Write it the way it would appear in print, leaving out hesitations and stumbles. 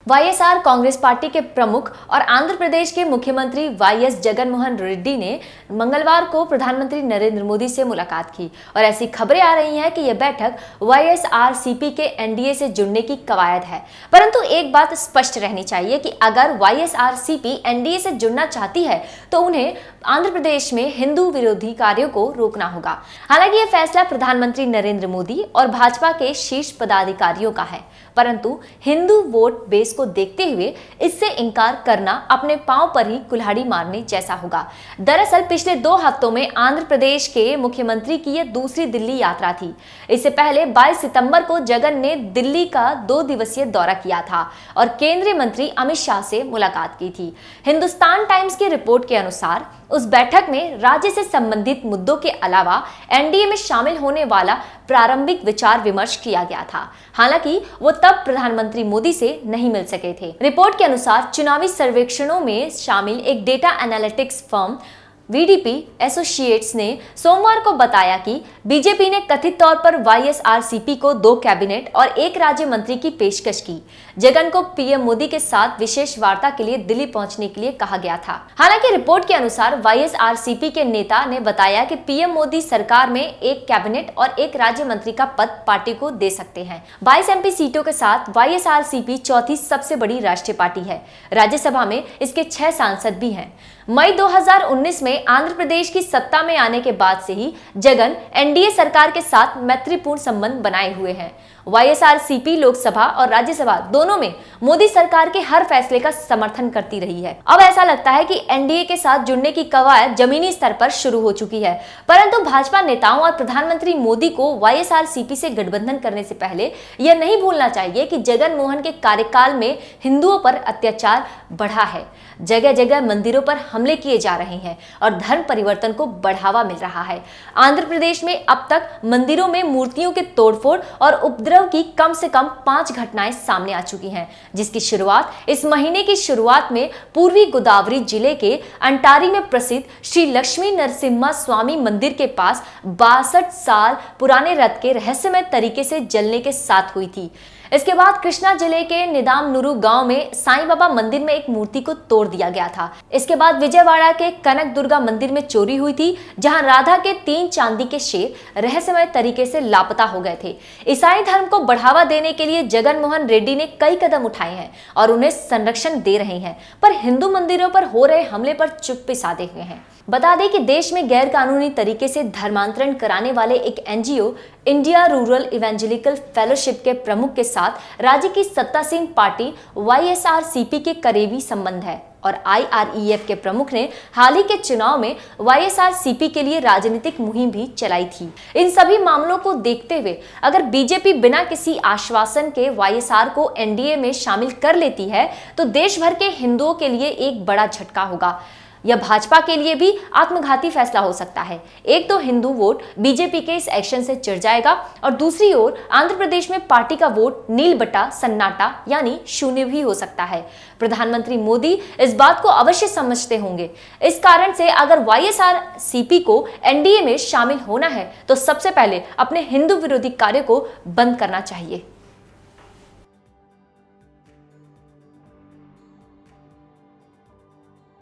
YSR Congress party के प्रमुख और आंध्र प्रदेश के मुख्यमंत्री वाईएस जगनमोहन रेड्डी ने मंगलवार को प्रधानमंत्री नरेंद्र मोदी से मुलाकात की और ऐसी खबरें आ रही हैं कि यह बैठक वाईएसआरसीपी के एनडीए से जुड़ने की कवायद है। परंतु एक बात स्पष्ट रहनी चाहिए कि अगर वाईएसआरसीपी एनडीए से जुड़ना चाहती है तो उन्हें आंध्र प्रदेश में हिंदू विरोधी कार्यों को रोकना होगा। हालांकि यह फैसला प्रधानमंत्री नरेंद्र मोदी और भाजपा के शीर्ष पदाधिकारियों का है, परंतु हिंदू वोट बेस को देखते हुए इससे इनकार करना अपने पांव पर ही कुल्हाड़ी मारने जैसा होगा। दरअसल पिछले 2 हफ्तों में आंध्र प्रदेश के मुख्यमंत्री की यह दूसरी दिल्ली यात्रा थी। इससे पहले 22 सितंबर को जगन ने दिल्ली का 2 दिवसीय दौरा किया था और केंद्रीय मंत्री अमित शाह से मुलाकात की थी। हिंदुस्तान टाइम्स की रिपोर्ट के अनुसार उस बैठक में राज्य से संबंधित मुद्दों के अलावा एनडीए में शामिल होने वाला प्रारंभिक विचार विमर्श किया गया था। हालांकि वो तब प्रधानमंत्री मोदी से नहीं मिल सके थे। रिपोर्ट के अनुसार चुनावी सर्वेक्षणों में शामिल एक data analytics firm VDP associates ने सोमवार को बताया कि बीजेपी ने कथित तौर पर वाईएसआरसीपी को 2 कैबिनेट और 1 राज्य मंत्री की पेशकश की। जगन को पीएम मोदी के साथ विशेष वार्ता के लिए दिल्ली पहुंचने के लिए कहा गया था। हालांकि रिपोर्ट के अनुसार वाईएसआरसीपी के नेता ने बताया कि पीएम मोदी सरकार में 1 कैबिनेट और 1 राज्य मंत्री का पद पार्टी को दे सकते हैं। 22 एमपी सीटों के साथ वाईएसआरसीपी चौथी सबसे बड़ी राष्ट्रीय पार्टी है। राज्यसभा में इसके 6 सांसद भी हैं। मई 2019 में आंध्र प्रदेश की सत्ता में आने के बाद से ही जगन एनडीए सरकार के साथ मैत्रीपूर्ण संबंध बनाए हुए हैं। वाईएसआरसीपी लोकसभा और राज्यसभा दोनों में मोदी सरकार के हर फैसले का समर्थन करती रही है। अब ऐसा लगता है कि एनडीए के साथ जुड़ने की कवायद जमीनी स्तर पर शुरू हो चुकी है, परंतु भाजपा नेताओं और प्रधानमंत्री मोदी को वाईएसआरसीपी से गठबंधन करने से पहले यह नहीं भूलना चाहिए कि जगन मोहन के कार्यकाल में हिंदुओं पर अत्याचार बढ़ा है। जगह जगह मंदिरों पर हमले किए जा रहे हैं और धर्म परिवर्तन को बढ़ावा मिल रहा है। आंध्र प्रदेश में अब तक मंदिरों में मूर्तियों के तोड़फोड़ और उपद्रव की कम से कम 5 घटनाएं सामने आ चुकी हैं, जिसकी शुरुआत इस महीने की शुरुआत में पूर्वी गोदावरी जिले के अंटारी में प्रसिद्ध श्री लक्ष्मी नरसिम्हा स्वामी मंदिर के पास 62 साल पुराने रथ के रहस्यमय तरीके से जलने के साथ हुई थी। इसके बाद कृष्णा जिले के निदामनुरु गांव में साईं बाबा मंदिर में एक मूर्ति को तोड़ दिया गया था। इसके बाद विजयवाड़ा के कनक दुर्गा मंदिर में चोरी हुई थी, जहां राधा के 3 चांदी के शेर रहस्यमय तरीके से लापता हो गए थे। ईसाई धर्म को बढ़ावा देने के लिए जगनमोहन रेड्डी ने कई कदम उठाए हैं और उन्हें संरक्षण दे रहे हैं, पर हिंदू मंदिरों पर हो रहे हमले पर चुप्पी साधे हुए हैं। बता दें कि देश में गैर कानूनी तरीके से धर्मांतरण कराने वाले एक NGO India rural evangelical fellowship के प्रमुख के साथ राज्य की सत्तासीन पार्टी वाईएसआरसीपी के करीबी संबंध है और आईआरईएफ के प्रमुख ने हाल ही के चुनाव में वाईएसआरसीपी के लिए राजनीतिक मुहिम भी चलाई थी। इन सभी मामलों को देखते हुए अगर बीजेपी बिना किसी आश्वासन के वाईएसआर को एनडीए में शामिल कर लेती है तो देश भर के हिंदुओं के लिए एक बड़ा झटका होगा। यह भाजपा के लिए भी आत्मघाती फैसला हो सकता है। एक तो हिंदू वोट बीजेपी के इस एक्शन से चिढ़ जाएगा और दूसरी ओर आंध्र प्रदेश में पार्टी का वोट नील बटा सन्नाटा यानी शून्य भी हो सकता है। प्रधानमंत्री मोदी इस बात को अवश्य समझते होंगे। इस कारण से अगर वाईएसआरसीपी को एनडीए में शामिल होना है तो सबसे पहले अपने हिंदू विरोधी कार्य को बंद करना चाहिए।